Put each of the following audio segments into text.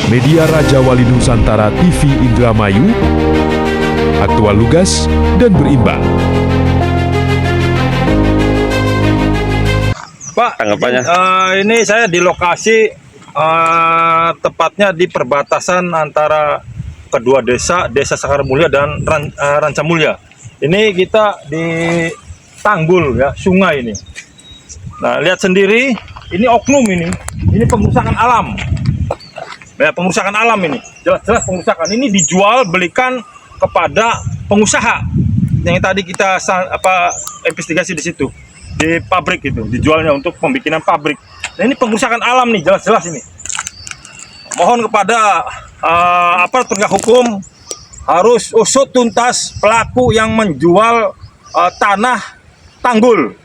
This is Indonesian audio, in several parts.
Media Raja Wali Nusantara TV Indramayu, aktual lugas dan berimbang. Pak, tanggapannya? Ini saya di lokasi tepatnya di perbatasan antara kedua desa, Desa Sakar Mulia dan Ranca Mulia. Ini kita di tanggul ya, sungai ini. Nah, lihat sendiri, ini oknum ini pengusakan alam. Ya, pengusakan alam ini, jelas-jelas pengusakan. Ini dijual belikan kepada pengusaha yang tadi kita investigasi di situ, di pabrik itu, dijualnya untuk pembikinan pabrik. Nah, ini pengusakan alam nih, jelas-jelas ini. Mohon kepada aparat penegak hukum harus usut tuntas pelaku yang menjual tanah tanggul,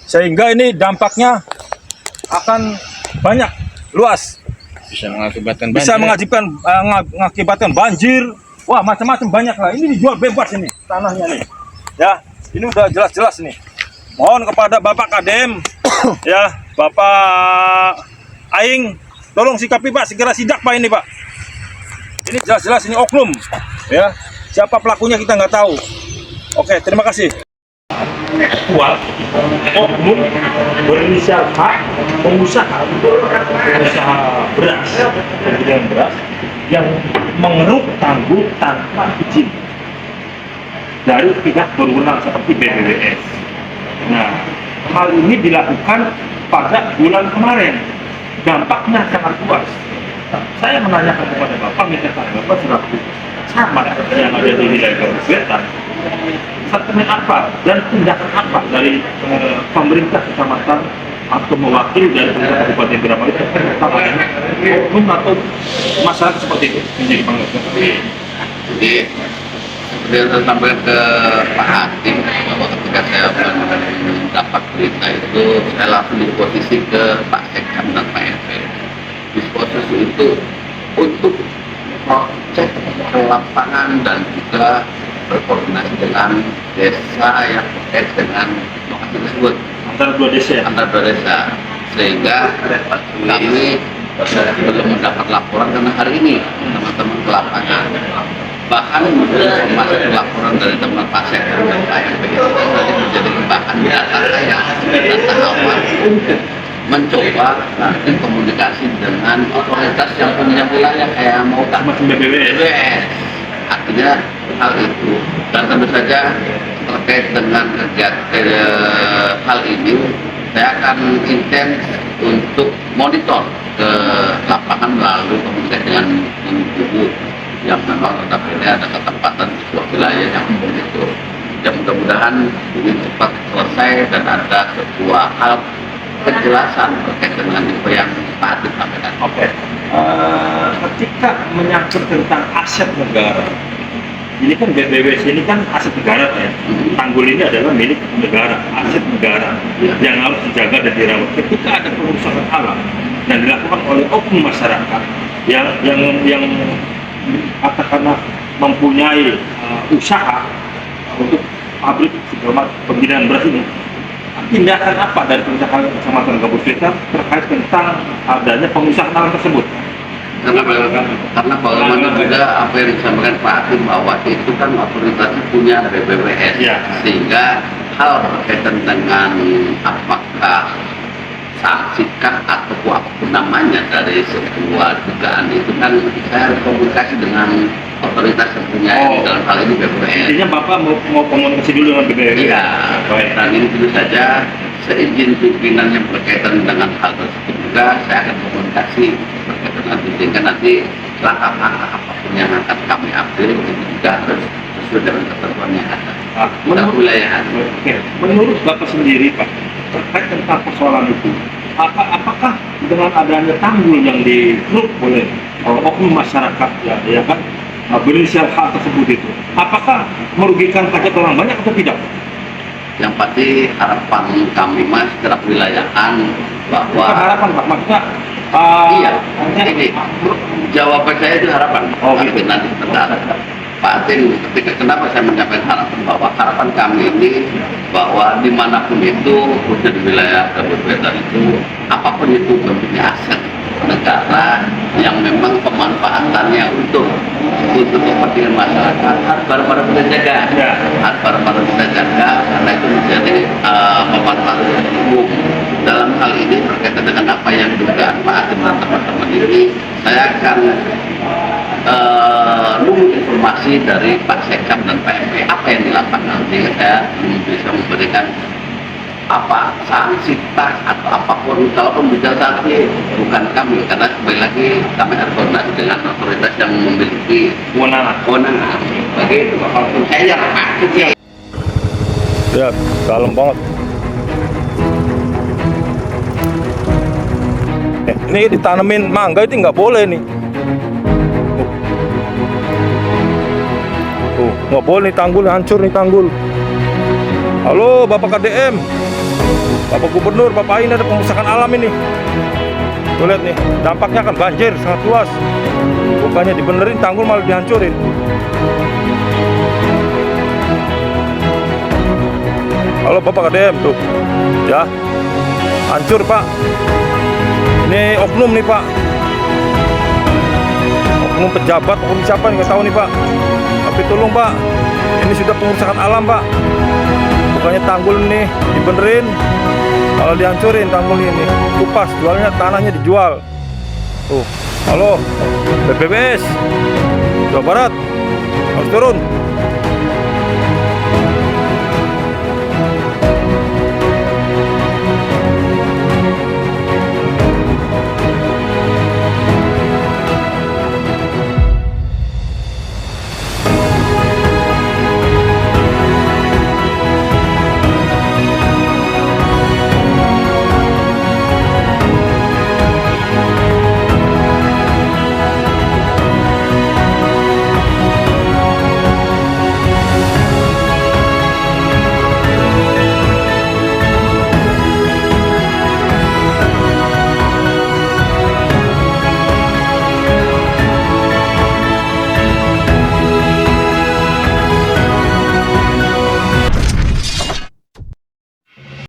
sehingga ini dampaknya akan banyak, luas. Bisa mengakibatkan banjir. Wah, macam-macam banyak lah. Ini dijual bebas ini tanahnya nih. Ya, ini udah jelas-jelas nih. Mohon kepada Bapak Kadem, ya, Bapak Aing, tolong sikapi Pak, segera sidak Pak ini Pak. Ini jelas-jelas ini oknum, ya. Siapa pelakunya kita nggak tahu. Oke, terima kasih. Kuat, oknum berinisial H, pengusaha beras, pembelian beras yang mengeruk tanggul tanpa izin dari pihak berwenang seperti BPWS. Nah, hal ini dilakukan pada bulan kemarin. Dampaknya sangat luas. Saya menanyakan kepada Bapak, minta Bapak selaku camat yang ada di wilayah Garut Wetan, statement apa dan tindakan apa dari pemerintah kecamatan atau mewakili dari pemerintah Kabupaten Indramayu terkait oknum atau masyarakat seperti itu menjadi panggilan. Jadi seperti yang saya sampaikan ke Pak Hakim bahwa ketika saya mendapat berita itu, saya langsung disposisi ke Pak Sekam dan Pak RT. Disposisi itu untuk cek ke lapangan dan juga berkoordinasi dengan desa yang terkait dengan lokasi tersebut. Antara dua desa. Sehingga kami belum mendapat laporan karena hari ini teman-teman ke lapangan. Bahkan informasi laporan dari teman Pak Sekam dan Pak RT itu tadi menjadi bahan data saya, data awal untuk mencoba nanti komunikasi dengan otoritas yang punya wilayah kayak mau macam BPWS. Artinya hal itu, dan tentu saja terkait dengan kegiatan hal ini saya akan intens untuk monitor ke lapangan melalui komunikasi dengan ibu yang memang notabene ada ketempatan di sebuah wilayah yang begitu. Dan mudah-mudahan ini cepat selesai dan ada sebuah hal penjelasan terkait dengan itu yang Pak Hakim sampaikan. Oke. Ketika menyangkut tentang aset negara, ini kan BPWS ini kan aset negara ya. Tanggul ini adalah milik negara, aset negara yang harus dijaga dan dirawat. Ketika ada pengurusan alam dan dilakukan oleh oknum masyarakat yang katakanlah mempunyai usaha untuk pabrik segala pembinaan beras ini, tindakan apa dari pemerintah Kecamatan Gabus Wetan terkait tentang adanya pengusahaan alam tersebut? Karena bagaimana juga apa yang disampaikan Pak Hakim bahwa itu kan otoritasnya punya BPWS, ya. Sehingga hal berkaitan dengan apakah sanksikan atau apapun namanya dari sebuah dugaan itu kan saya harus komunikasi dengan otoritas yang punya dalam hal ini BPWS. Intinya Bapak mau komunikasi dulu dengan BPWS? Iya, dan ini tentu saja seizin pimpinan yang berkaitan dengan hal tersebut juga saya akan komunikasi berkaitan nanti, sehingga nanti langkah-langkah apapun yang akan kami ambil itu juga harus sesuai dengan ketentuan yang ada. Menurut wilayah. Menurut Bapak sendiri Pak, terkait tentang persoalan itu, apakah dengan adanya tanggul yang dikeruk oleh oknum masyarakat ya kan berinisial H tersebut itu, apakah merugikan hajat orang banyak atau tidak? Yang pasti harapan kami Mas secara wilayahan bahwa bukan harapan Pak, maksudnya iya, ini jawaban saya itu harapan. Gitu. Nanti sebentar Pak Atin, ketika kenapa saya menyampaikan harapan bahwa harapan kami ini bahwa dimanapun itu, khususnya di wilayah Gabus Wetan itu, apapun itu bentuknya aset negara yang memang pemanfaatan dengan masyarakat harus bareng-bareng kita jaga, Ya. harus bareng-bareng kita jaga karena itu menjadi pemanfaat umum. Dalam hal ini berkaitan dengan apa yang juga Pak Hakim dan teman-teman ini, saya akan nunggu informasi dari Pak Sekam dan Pak MP apa yang di lapangan, sehingga saya bisa memberikan apa sanksi tas atau apapun. Kalaupun bicara sanksi bukan kami, karena kembali lagi kami harus koordinasi dengan otoritas yang memiliki kewenangan. Begitu, walaupun saya yang aktif ya. Ya, dalam banget. Ini ditanemin mangga itu nggak boleh nih. Tuh, nggak boleh nih, tanggul hancur nih, tanggul. Halo Bapak KDM, Bapak Gubernur, Bapak, ini ada pengusakan alam ini. Tuh lihat nih, dampaknya akan banjir sangat luas. Bukannya dibenerin, tanggul malah dihancurin. Halo Bapak KDM, tuh ya, hancur Pak. Ini oknum nih Pak, oknum pejabat, oknum siapa nih nggak tahu nih Pak. Tapi tolong Pak, ini sudah pengurusan alam Pak. Bukannya tanggul nih dibenerin, kalau dihancurin tanggul ini, kupas, jualnya tanahnya dijual. Tuh, halo BPBS Jawa Barat, harus turun.